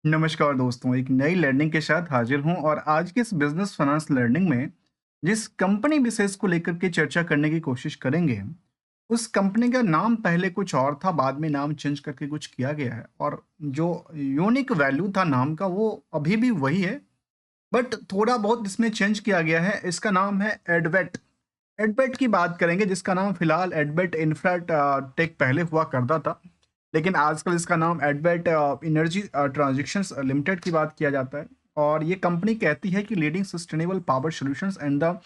नमस्कार दोस्तों, एक नई लर्निंग के साथ हाजिर हूं और आज के इस बिजनेस फाइनेंस लर्निंग में जिस कंपनी विशेष को लेकर के चर्चा करने की कोशिश करेंगे, उस कंपनी का नाम पहले कुछ और था, बाद में नाम चेंज करके कुछ किया गया है और जो यूनिक वैल्यू था नाम का वो अभी भी वही है, बट थोड़ा बहुत इसमें चेंज किया गया है। इसका नाम है एडवेट। एडवेट की बात करेंगे जिसका नाम फिलहाल एडवेट इंफ्रा टेक पहले हुआ करता था, लेकिन आजकल इसका नाम एडवेट एनर्जी ट्रांजेक्शंस लिमिटेड की बात किया जाता है। और ये कंपनी कहती है कि leading sustainable power solutions and the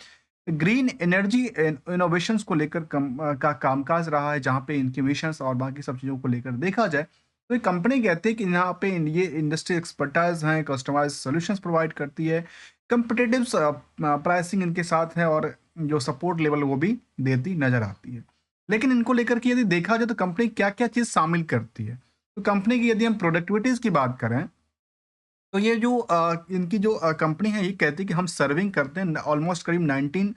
green energy innovations को लेकर का कामकाज रहा है, जहाँ पे इनके मिशंस और बाकी सब चीज़ों को लेकर देखा जाए तो ये कंपनी कहती है कि यहाँ पे ये इंडस्ट्री एक्सपर्टाइज हैं, कस्टमाइज सॉल्यूशंस प्रोवाइड करती है, कंपिटेटिव प्राइसिंग इनके साथ है और जो सपोर्ट लेवल वो भी देती नजर आती है। लेकिन इनको लेकर के यदि देखा जाए तो कंपनी क्या-क्या चीज़ शामिल करती है। तो कंपनी की यदि हम प्रोडक्टिविटीज़ की बात करें, तो ये जो इनकी जो कंपनी है ये कहती है कि हम सर्विंग करते हैं ऑलमोस्ट करीब 19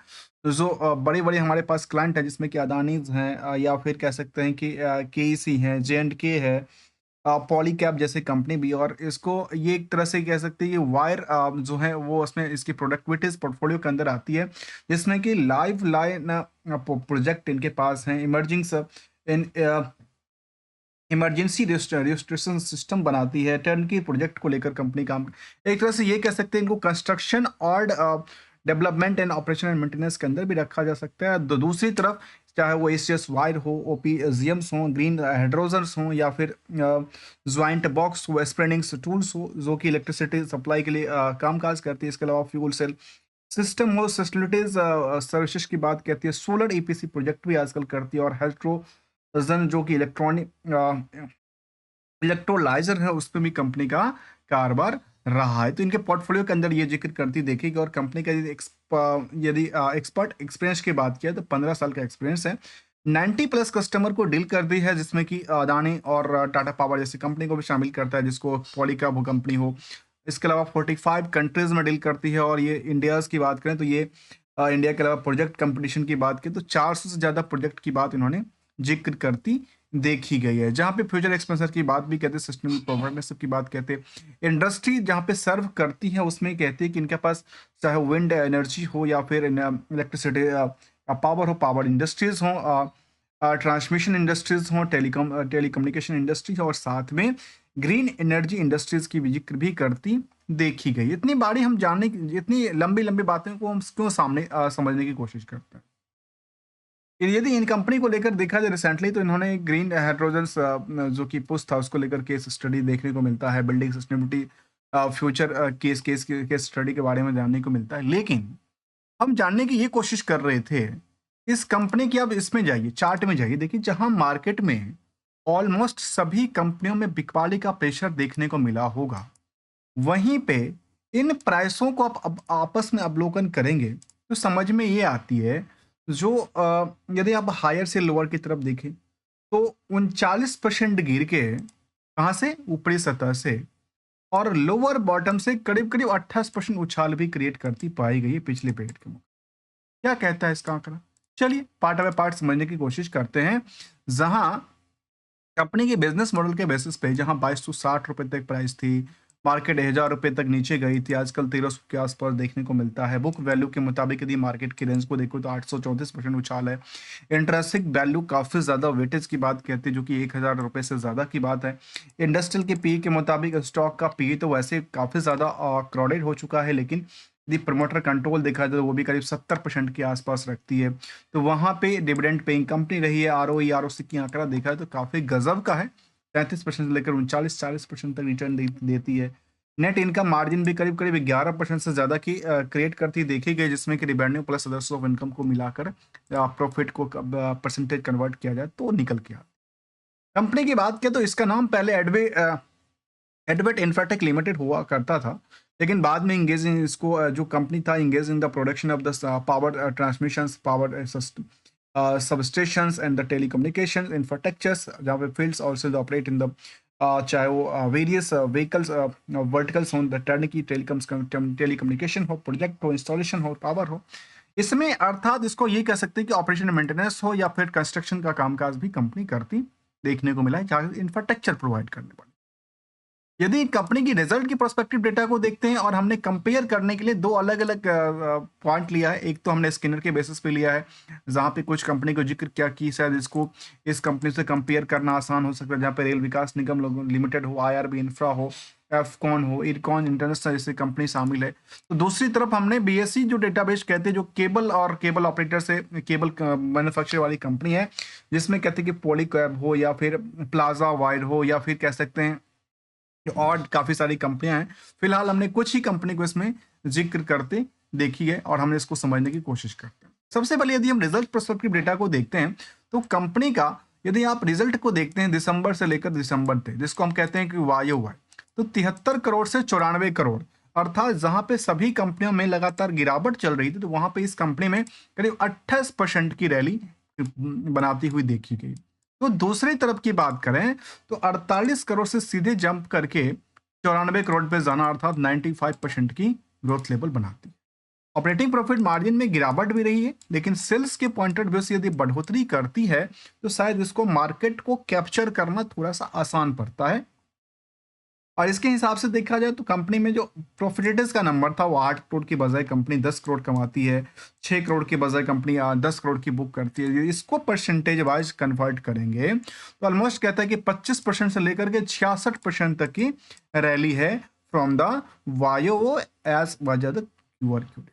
जो बड़े-बड़े हमारे पास क्लाइंट हैं जिसमें कि अदानीज़ हैं, या फिर कह सकते हैं कि केईसी हैं, जे&के है, पॉलीकैब जैसी कंपनी भी। और इसको ये एक तरह से कह सकते हैं कि वायर जो है वो उसमें इसकी प्रोडक्टिविटीज़ पोर्टफोलियो के अंदर आती है, जिसमें कि लाइव लाइन प्रोजेक्ट इनके पास हैं, इन इमरजेंसी रजिस्ट्रेशन सिस्टम बनाती है, टर्नकी प्रोजेक्ट को लेकर कंपनी काम। एक तरह से ये कह सकते हैं इनको कंस्ट्रक्शन और development and operation and maintenance के अंदर भी रखा जा सकता है। दूसरी तरफ चाहे वो एसीएस वायर हो, ओपीजीएम्स हो, ग्रीन हाइड्रोजन्स हो, या फिर ज्वाइंट बॉक्स हो, स्प्रेडिंग्स टूल्स हो जो कि इलेक्ट्रिसिटी सप्लाई के लिए कामकाज करती है। इसके अलावा फ्यूल सेल सिस्टम हो, फैसिलिटीज सर्विसेज की बात कहती है, सोलर ईपीसी प्रोजेक्ट भी आजकल करती है, और हेल्ट्रोजन जो कि इलेक्ट्रोलाइजर है उस पे भी कंपनी का कारोबार रहा है। तो इनके पोर्टफोलियो के अंदर ये जिक्र करती देखिएगा। और कंपनी का यदि एक्सपर्ट एक्सपीरियंस की बात किया तो 15 साल का एक्सपीरियंस है, 90 प्लस कस्टमर को डील कर दी है, जिसमें कि अदानी और टाटा पावर जैसी कंपनी को भी शामिल करता है, जिसको पॉलीकैब वो कंपनी हो। इसके अलावा 45 कंट्रीज में डील करती है। और ये इंडियाज की बात करें तो ये इंडिया के अलावा प्रोजेक्ट कंपटीशन की बात की तो 400 से ज़्यादा प्रोजेक्ट की बात इन्होंने जिक्र करती देखी गई है। जहाँ पे फ्यूचर एक्सपेंसर की बात भी कहते हैं, सिस्टम प्रोवाइडरशिप की बात कहते हैं, इंडस्ट्री जहाँ पे सर्व करती है उसमें कहती है कि इनके पास चाहे विंड एनर्जी हो या फिर इलेक्ट्रिसिटी पावर हो, पावर इंडस्ट्रीज हो, ट्रांसमिशन इंडस्ट्रीज हो, टेलीकम्युनिकेशन इंडस्ट्री हो, और साथ में ग्रीन एनर्जी इंडस्ट्रीज की भी जिक्र भी करती देखी गई। इतनी बारी हम जानने की, इतनी लंबी लंबी बातें को हम क्यों सामने समझने की कोशिश करते हैं। यदि इन कंपनी को लेकर देखा जाए रिसेंटली तो इन्होंने ग्रीन हाइड्रोजन्स जो कि पुश था उसको लेकर केस स्टडी देखने को मिलता है, building sustainability future case study के बारे में जानने को मिलता है। लेकिन हम जानने की ये कोशिश कर रहे थे इस कंपनी की, अब इसमें जाइए, चार्ट में जाइए, देखिए जहां मार्केट में ऑलमोस्ट सभी कंपनियों में बिकवाली का प्रेशर देखने को मिला होगा, वहीं पे इन प्राइसों को आप अब आपस में अवलोकन करेंगे तो समझ में ये आती है। जो यदि आप हायर से लोअर की तरफ देखें तो 39% गिर के, कहाँ से, ऊपरी सतह से, और लोअर बॉटम से करीब करीब 28% उछाल भी क्रिएट करती पाई गई है पिछले पीरियड के मुकाबले। क्या कहता है इसका आंकड़ा? चलिए पार्ट बाय पार्ट समझने की कोशिश करते हैं। जहां कंपनी के बिजनेस मॉडल के बेसिस पे जहां 2260 रुपए तक प्राइस थी, मार्केट 1000 रुपए तक नीचे गई थी, आजकल 1300 के आसपास देखने को मिलता है। बुक वैल्यू के मुताबिक यदि मार्केट की रेंज को देखो तो 834% उछाल है। इंट्रेंसिक वैल्यू काफी ज्यादा वेटेज की बात कहते हैं, जो कि 1000 रुपए से ज्यादा की बात है। इंडस्ट्रियल के पी के मुताबिक स्टॉक का पी तो वैसे काफी ज्यादा क्राउडेड हो चुका है, लेकिन यदि प्रमोटर कंट्रोल देखा जाए तो वो भी करीब 70% के आसपास रखती है। तो वहाँ पे डिविडेंड पेइंग कंपनी रही है। आरओई आरओसी की आंकड़ा देखा है तो काफ़ी गजब का है, 33% से लेकर 39-40% तक रिटर्न देती है। नेट इनकम मार्जिन भी करीब करीब 11% से ज़्यादा की क्रिएट करती देखी गई, जिसमें कि revenue plus others of income को मिलाकर प्रॉफिट को परसेंटेज कन्वर्ट किया जाए तो निकल के आता। कंपनी की बात करें तो इसका नाम पहले एडवेट इंफ्राटेक लिमिटेड हुआ करता था, लेकिन बाद में इंगेज इन इसको जो कंपनी था engage in the production of the power transmissions, power substations and the telecommunication infrastructures, जहाँ पे fields also operate in the चाहे वो वेरियस व्हीकल्स वर्टिकल्स हो, द टर्नकी टेलीकम्युनिकेशन हो, प्रोजेक्ट हो, इंस्टॉलेशन हो, पावर हो। इसमें अर्थात इसको ये कह सकते हैं कि ऑपरेशन मेंटेनेंस हो या फिर कंस्ट्रक्शन का कामकाज भी कंपनी करती देखने को मिला है, जहाँ इंफ्रास्ट्रक्चर प्रोवाइड करने पड़े। यदि कंपनी की रिजल्ट की प्रोस्पेक्टिव डेटा को देखते हैं और हमने कंपेयर करने के लिए दो अलग-अलग पॉइंट लिया है। एक तो हमने स्किनर के बेसिस पे लिया है, जहाँ पे कुछ कंपनी को ज़िक्र किया कि शायद इसको इस कंपनी से कंपेयर करना आसान हो सकता है, जहाँ पे रेल विकास निगम लिमिटेड हो, आईआरबी इंफ्रा हो, एफकॉन हो, इरकॉन इंटरनेशनल जैसी कंपनी शामिल है। तो दूसरी तरफ हमने बीएसई जो डेटाबेस कहते हैं, जो केबल और केबल ऑपरेटर से केबल मैन्युफैक्चर वाली कंपनी है, जिसमें कहते हैं कि पॉलीकैब हो या फिर प्लाज़ा वायर हो या फिर कह सकते हैं और काफ़ी सारी कंपनियाँ हैं। फिलहाल हमने कुछ ही कंपनी को इसमें ज़िक्र करते देखी है और हमने इसको समझने की कोशिश करते हैं। सबसे पहले यदि हम रिज़ल्ट पर्सपेक्टिव डेटा को देखते हैं, तो कंपनी का यदि आप रिज़ल्ट को देखते हैं दिसंबर से लेकर दिसंबर तक, जिसको हम कहते हैं कि वाई-ओ-वाई, तो 73 करोड़ से 94 करोड़, अर्थात जहाँ पे सभी कंपनियों में लगातार गिरावट चल रही थी, तो वहाँ पे इस कंपनी में करीब 28% की रैली बनाती हुई देखी गई। तो दूसरी तरफ की बात करें तो 48 करोड़ से सीधे जंप करके 94 करोड़ पे जाना, अर्थात 95% की ग्रोथ लेवल बनाती है। ऑपरेटिंग प्रॉफिट मार्जिन में गिरावट भी रही है, लेकिन सेल्स के पॉइंट ऑफ व्यू से यदि बढ़ोतरी करती है तो शायद इसको मार्केट को कैप्चर करना थोड़ा सा आसान पड़ता है। और इसके हिसाब से देखा जाए तो कंपनी में जो प्रॉफिटेज का नंबर था वो 8 करोड़ की बजाय कंपनी 10 करोड़ कमाती है, 6 करोड़ की बजाय कंपनी 10 करोड़ की बुक करती है। ये इसको परसेंटेज वाइज कन्वर्ट करेंगे तो ऑलमोस्ट कहता है कि 25% से लेकर के 66% तक की रैली है फ्रॉम द वायो एज वजह द क्यूआर क्यू।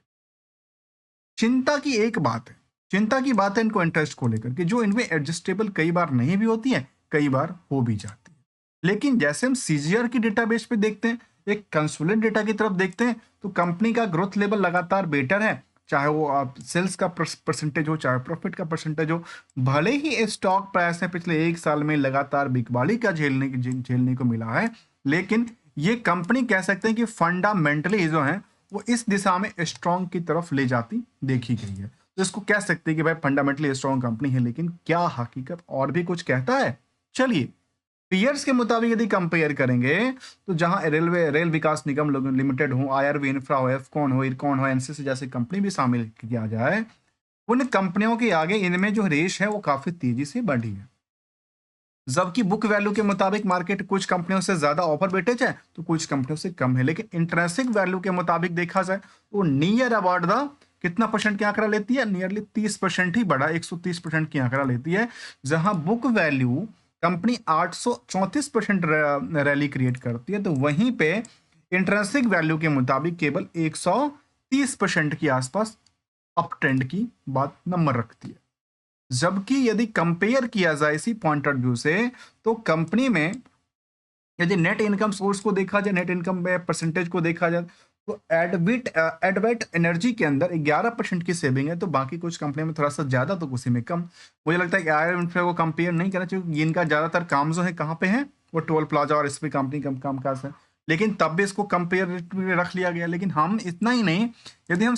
चिंता की एक बात है, चिंता की बात है इनको इंटरेस्ट को लेकर के, जो इनमें एडजस्टेबल कई बार नहीं भी होती है, कई बार हो भी जाती है। लेकिन जैसे हम सीजीआर की डेटाबेस पे देखते हैं, एक कंसोलिडेटेड डेटा की तरफ देखते हैं, तो कंपनी का ग्रोथ लेवल लगातार बेटर है, चाहे वो आप सेल्स का परसेंटेज हो, चाहे प्रॉफिट का परसेंटेज हो। भले ही स्टॉक प्राइस ने पिछले एक साल में लगातार बिकवाली का झेलने को मिला है, लेकिन ये कंपनी कह सकते हैं कि फंडामेंटली जो है वो इस दिशा में स्ट्रॉन्ग की तरफ ले जाती देखी गई है। तो इसको कह सकते हैं कि भाई फंडामेंटली स्ट्रॉन्ग कंपनी है, लेकिन क्या हकीकत और भी कुछ कहता है? चलिए, पीयर्स के मुताबिक यदि कंपेयर करेंगे तो जहां रेल विकास निगम लिमिटेड हो, आईआरबी इंफ्रा हो, एफकॉन हो, इरकॉन हो, एनसीसी जैसी कंपनी भी शामिल किया जाए, उन कंपनियों के आगे इनमें जो रेस है वो काफी तेजी से बढ़ी है। जबकि बुक वैल्यू के मुताबिक मार्केट कुछ कंपनियों से ज्यादा ऑफर वेटेज है तो कुछ कंपनियों से कम है, लेकिन इंट्रेंसिक वैल्यू के मुताबिक देखा जाए तो नियर अबाउट द कितना परसेंट की आंकड़ा लेती है, नियरली 30% ही बढ़ा, 130% की आंकड़ा लेती है। जहां book value company 834% rally create करती है, तो वहीं पे इंट्रेंसिक वैल्यू के मुताबिक केवल 130% के आसपास अप ट्रेंड की बात नंबर रखती है। जबकि यदि कंपेयर किया जाए इसी पॉइंट ऑफ व्यू से, तो कंपनी में यदि नेट इनकम सोर्स को देखा जाए, नेट इनकम में परसेंटेज को देखा जाए, तो एडवेट एनर्जी के अंदर 11% की सेविंग है, तो बाकी कुछ कंपनी में थोड़ा सा ज्यादा तो उसी में कम। मुझे लगता है कि आयर इंफ्रा को कंपेयर नहीं करना चाहिए, इनका ज्यादातर काम जो है कहाँ पे है, वो टोल प्लाजा और इस पे कंपनी कम काम काज है, लेकिन तब भी इसको कंपेयर में रख लिया गया। लेकिन हम इतना ही नहीं, यदि हम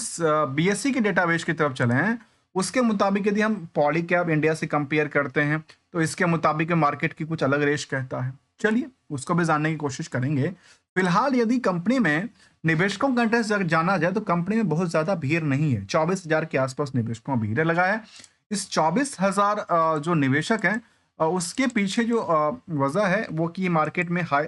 बीएससी के डेटाबेस की तरफ चले हैं, उसके मुताबिक यदि हम पॉलीकैब इंडिया से कंपेयर करते हैं, तो इसके मुताबिक मार्केट की कुछ अलग रेश कहता है। चलिए उसको भी जानने की कोशिश करेंगे। फिलहाल यदि कंपनी में निवेशकों का इंटरेस्ट अगर जाना जाए तो कंपनी में बहुत ज्यादा भीड़ नहीं है, 24,000 के आसपास निवेशकों का भीड़ लगा है। इस 24,000 जो निवेशक हैं, उसके पीछे जो वजह है वो कि मार्केट में हाई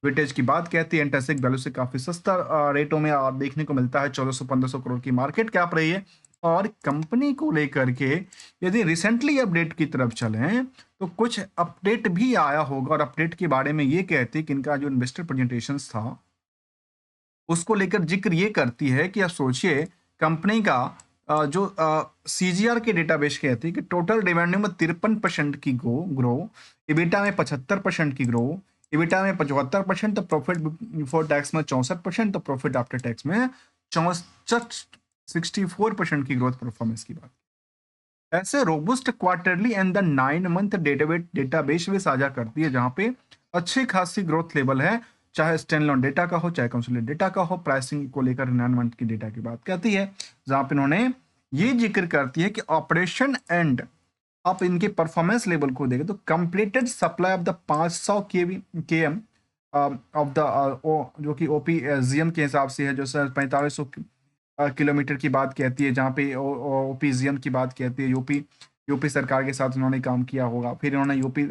वेटेज की बात कहती है, इंटरेंसिक वैल्यू से काफी सस्ता रेटों में देखने को मिलता है। 1400-1500 करोड़ की मार्केट कैप रही है। और कंपनी को लेकर के यदि रिसेंटली अपडेट की तरफ चलें तो कुछ अपडेट भी आया होगा, और अपडेट के बारे में ये कहती है कि इनका जो इन्वेस्टर प्रेजेंटेशन था उसको लेकर जिक्र ये करती है कि आप सोचिए कंपनी का जो सीजीआर के डेटाबेस कहती है कि टोटल रेवेन्यू में 53% की ग्रो, इबिटा में 75% की ग्रो, इबिटा में 75%, तो प्रॉफिट बिफोर टैक्स में 64%, तो प्रॉफिट आफ्टर टैक्स में 64% की ग्रोथ परफॉर्मेंस की बात। ऐसे robust quarterly and the 9 month database भी साझा करती है, जहां पे अच्छी खासी ग्रोथ लेवल है, चाहे स्टैंडअलोन डेटा का हो, चाहे कंसोलिडेटेड डेटा का हो। प्राइसिंग को लेकर 9 मंथ की डेटा की बात कहती है, जहां पे इन्होंने ये जिक्र करती है कि ऑपरेशन एंड आप इनके परफॉर्मेंस लेवल को देखें तो कंप्लीटेड सप्लाई ऑफ द 500 के एम ऑफ द जो कि ओपीजीएम के हिसाब से है, जो 4500 किलोमीटर की बात कहती है, जहाँ पे ओपीजीएम की बात कहती है। यूपी यूपी सरकार के साथ उन्होंने काम किया होगा, फिर इन्होंने यूपी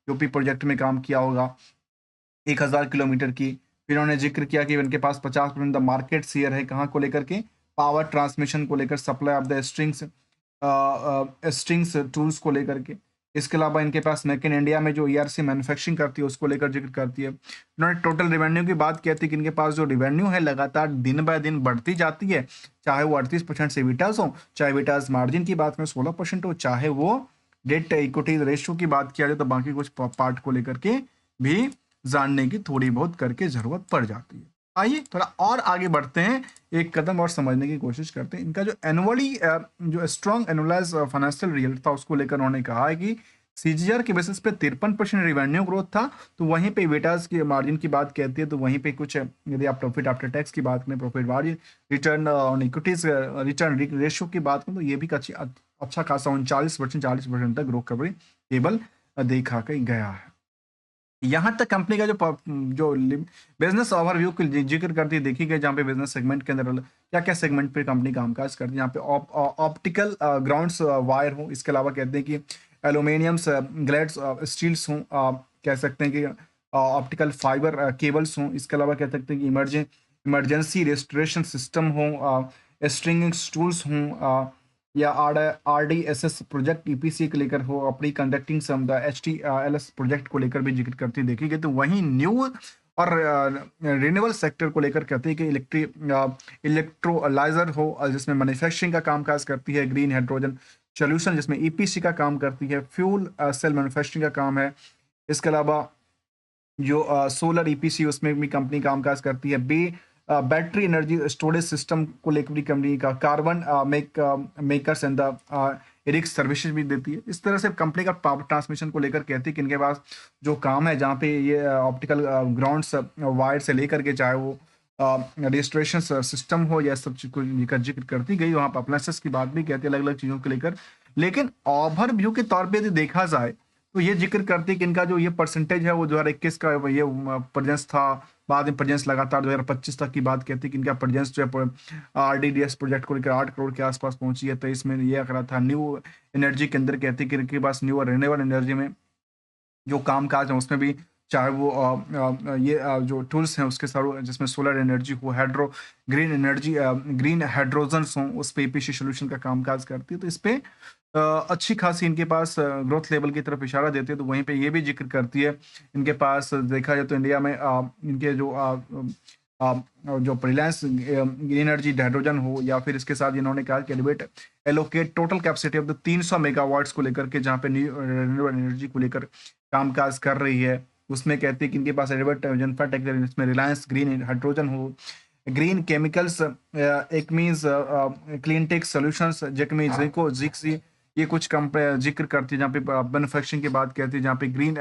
यूपी प्रोजेक्ट में काम किया होगा। 1000 किलोमीटर की। फिर उन्होंने ज़िक्र किया कि इनके पास 50% द मार्केट शेयर है, कहाँ को लेकर के? पावर ट्रांसमिशन को लेकर, supply of the strings tools को लेकर के। इसके अलावा इनके पास मेक इन इंडिया में जो ईआरसी मैन्युफैक्चरिंग करती है, उसको लेकर ज़िक्र करती है। इन्होंने टोटल रेवेन्यू की बात की थी कि इनके पास जो रेवेन्यू है लगातार दिन बाय दिन बढ़ती जाती है, चाहे वो 38% से एबिटाज़ हो, चाहे एबिटाज़ मार्जिन की बात करें 16% हो, चाहे वो डेट इक्विटी रेशियो की बात किया जाए तो बाकी कुछ पार्ट को लेकर के भी जानने की थोड़ी बहुत करके ज़रूरत पड़ जाती है। आइए थोड़ा और आगे बढ़ते हैं, एक कदम और समझने की कोशिश करते हैं। इनका जो एनुअली जो स्ट्रॉन्ग एनुअलाइज फाइनेंशियल रिजल्ट था उसको लेकर उन्होंने कहा है कि सीजीआर के बेसिस पे 53% रिवेन्यू ग्रोथ था, तो वहीं पे वेटास की मार्जिन की बात कहती है तो वहीं पे कुछ यदि आप प्रॉफिट आफ्टर टैक्स की बात करें, profit margin, return on equities, return ratio की बात करें तो ये भी अच्छा खासा 39% 40% तक ग्रोथ कवरेज टेबल देखा गया है। यहाँ तक कंपनी का जो बिजनेस ओवरव्यू की जिक्र करती है देखी गई, जहाँ पे बिजनेस सेगमेंट के अंदर क्या क्या सेगमेंट पे कंपनी कामकाज करती है। यहाँ पे ऑप्टिकल ग्राउंड्स वायर हो, इसके अलावा कहते हैं कि एल्यूमिनियम्स ग्लेड्स स्टील्स हों, कह सकते हैं कि ऑप्टिकल फाइबर केबल्स हों, इसके अलावा कह सकते हैं कि इमरजेंसी रेस्टोरेशन सिस्टम हो, स्ट्रिंगिंग टूल्स हों, या RDSS प्रोजेक्ट EPC को लेकर हो, अपनी conducting some the HTLS project को लेकर भी जिक्र करती देखी गई। तो वहीं न्यू और रिन्यूएबल सेक्टर को लेकर कहते हैं कि इलेक्ट्रोलाइजर हो, जिसमें मैन्युफैक्चरिंग का कामकाज करती है, ग्रीन हाइड्रोजन सॉल्यूशन जिसमें EPC का काम करती है, फ्यूल सेल मैन्युफैक्चरिंग का काम है। इसके अलावा जो सोलर EPC उसमें भी कंपनी कामकाज करती है। बैटरी एनर्जी स्टोरेज सिस्टम को लेकर भी कंपनी का कार्बन मेकर्स एंड द रिक्स सर्विसेज भी देती है। इस तरह से कंपनी का पावर ट्रांसमिशन को लेकर कहती है कि इनके पास जो काम है, जहाँ पे ये ऑप्टिकल ग्राउंड्स वायर से लेकर के चाहे वो रजिस्ट्रेशन सिस्टम हो या सब चीज को लेकर जिक्र करती गई। वहाँ पर अप्लायंसेस की बात भी कहती है अलग अलग चीज़ों को लेकर। लेकिन ओवरव्यू के तौर पे यदि देखा जाए तो ये जिक्र करती है कि इनका जो ये परसेंटेज है वो 2021 का ये प्रेजेंस था, बाद में प्रेजेंस लगातार 2025 तक की बात कहती है कि इनका प्रेजेंस जो है RDDS प्रोजेक्ट को लेकर 8 करोड़ के आसपास पहुंची है। तो इसमें ये आंकड़ा था। न्यू एनर्जी के अंदर कहती है कि इनके पास न्यू और रिन्यूएबल एनर्जी में जो काम-काज है उसमें भी चाहे वो जो टूल्स हैं उसके साथ जिसमें सोलर एनर्जी हो, ग्रीन एनर्जी, ग्रीन हाइड्रोजन्स हों, उस पे EPC सॉल्यूशन का काम-काज करती है। तो इस पे अच्छी खासी इनके पास ग्रोथ लेवल की तरफ इशारा देते हैं। तो वहीं पे ये भी ज़िक्र करती है, इनके पास देखा जाए तो इंडिया में इनके जो रिलायंस एनर्जी हाइड्रोजन हो या फिर इसके साथ इन्होंने कहा कि allocate total capacity of the 300 megawatts को लेकर के, जहाँ पे रिन्यूएबल एनर्जी को लेकर कामकाज कर रही है। उसमें कहती है कि इनके पास जनता टेक्नोलॉजी इसमें रिलायंस ग्रीन हाइड्रोजन हो, green chemicals, Acme's clean tech solutions, जेकमी जिको जिक्सी, ये कुछ जिक्र करती है। जहाँ पे मैन्युफैक्चरिंग की बात कहती है, जहाँ पे ग्रीन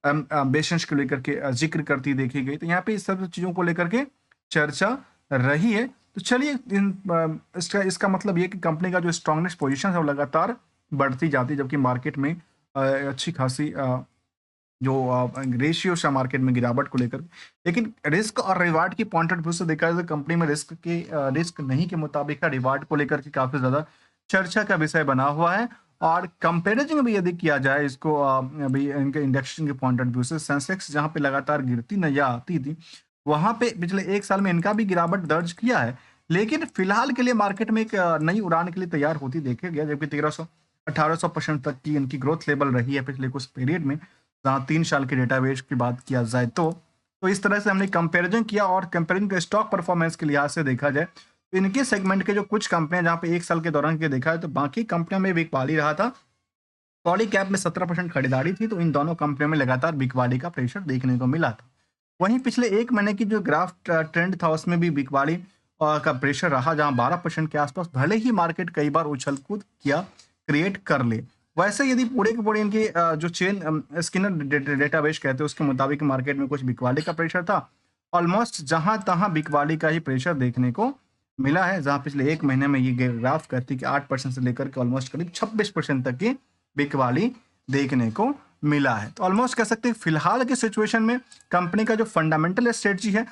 एम्बिशंस को लेकर के जिक्र करती देखी गई। तो यहाँ पे इस सब चीज़ों को लेकर के चर्चा रही है। तो चलिए इसका मतलब ये कि कंपनी का जो स्ट्रॉन्गेस्ट पोजीशन है वो लगातार बढ़ती जाती है, जबकि मार्केट में अच्छी खासी जो रेशियोज है मार्केट में गिरावट को लेकर। लेकिन रिस्क और रिवार्ड की पॉइंट ऑफ व्यू से देखा जाए तो कंपनी में रिस्क नहीं के मुताबिक रिवार्ड को लेकर के काफी ज्यादा चर्चा का विषय बना हुआ है। और कंपेरिजन भी यदि किया जाए इसको अभी इनके इंडेक्सिंग के पॉइंट ऑफ व्यू से, सेंसेक्स जहाँ पे लगातार गिरती नजर आती थी, वहां पे पिछले एक साल में इनका भी गिरावट दर्ज किया है। लेकिन फिलहाल के लिए मार्केट में एक नई उड़ान के लिए तैयार होती देखा गया, जबकि 1300-1800% तक की इनकी ग्रोथ लेवल रही है पिछले कुछ पीरियड में, जहाँ 3 साल के डेटाबेस की बात किया जाए तो इस तरह से हमने कंपैरिजन किया। और कंपेरिजन के स्टॉक परफॉर्मेंस के लिहाज से देखा जाए तो इनके सेगमेंट के जो कुछ कंपनियां जहाँ पे एक साल के दौरान के देखा है तो बाकी कंपनियों में बिकवाली रहा था। पॉली कैप में 17% खरीदारी थी, तो इन दोनों कंपनियों में लगातार बिकवाली का प्रेशर देखने को मिला था। वहीं पिछले एक महीने की जो ग्राफ ट्रेंड था उसमें भी बिकवाली का प्रेशर रहा, जहां 12% के आसपास, भले ही मार्केट कई बार उछल कूद किया क्रिएट कर ले। वैसे यदि पूरे के पूरे इनकी जो चेन स्किनर डेटाबेस कहते हैं उसके मुताबिक मार्केट में कुछ बिकवाली का प्रेशर था। ऑलमोस्ट जहां तहां बिकवाली का ही प्रेशर देखने को मिला है, जहां पिछले एक महीने में ये ग्राफ कहती है कि 8% से लेकर के ऑलमोस्ट करीब 26% तक की बिकवाली देखने को मिला है। तो ऑलमोस्ट कह सकते हैं फिलहाल की सिचुएशन में कंपनी का जो फंडामेंटल स्ट्रेटजी है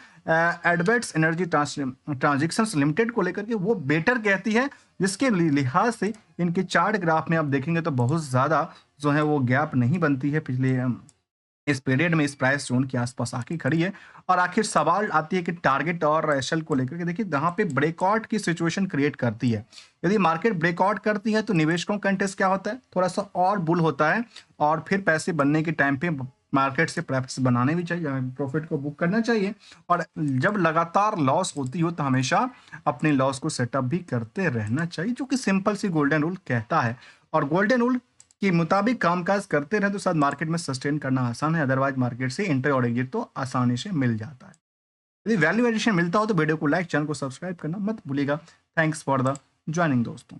एडवेट्स एनर्जी ट्रांजिशंस लिमिटेड को लेकर के, वो बेटर कहती है, जिसके लिहाज से इनके चार्ट ग्राफ में आप देखेंगे तो बहुत ज़्यादा जो है वो गैप नहीं बनती है पिछले इस पीरियड में इस प्राइस जोन के आसपास आके खड़ी है। और आखिर सवाल आती है कि टारगेट और एसएल को लेकर के देखिए यहाँ पे ब्रेकआउट की सिचुएशन क्रिएट करती है। यदि मार्केट ब्रेकआउट करती है तो निवेशकों का इंटरेस्ट क्या होता है, थोड़ा सा और बुल होता है और फिर पैसे बनने के टाइम पे मार्केट से प्रॉफिट्स बनाने भी चाहिए, प्रॉफिट को बुक करना चाहिए। और जब लगातार लॉस होती हो तो हमेशा अपने लॉस को सेटअप भी करते रहना चाहिए, जो कि सिंपल सी गोल्डन रूल कहता है। और गोल्डन रूल के मुताबिक कामकाज करते रहे तो शायद मार्केट में सस्टेन करना आसान है, अदरवाइज मार्केट से एंट्री और एग्जिट तो आसानी से मिल जाता है। यदि वैल्यू एडिशन मिलता हो तो वीडियो को लाइक, चैनल को सब्सक्राइब करना मत भूलिएगा। थैंक्स फॉर द ज्वाइनिंग दोस्तों।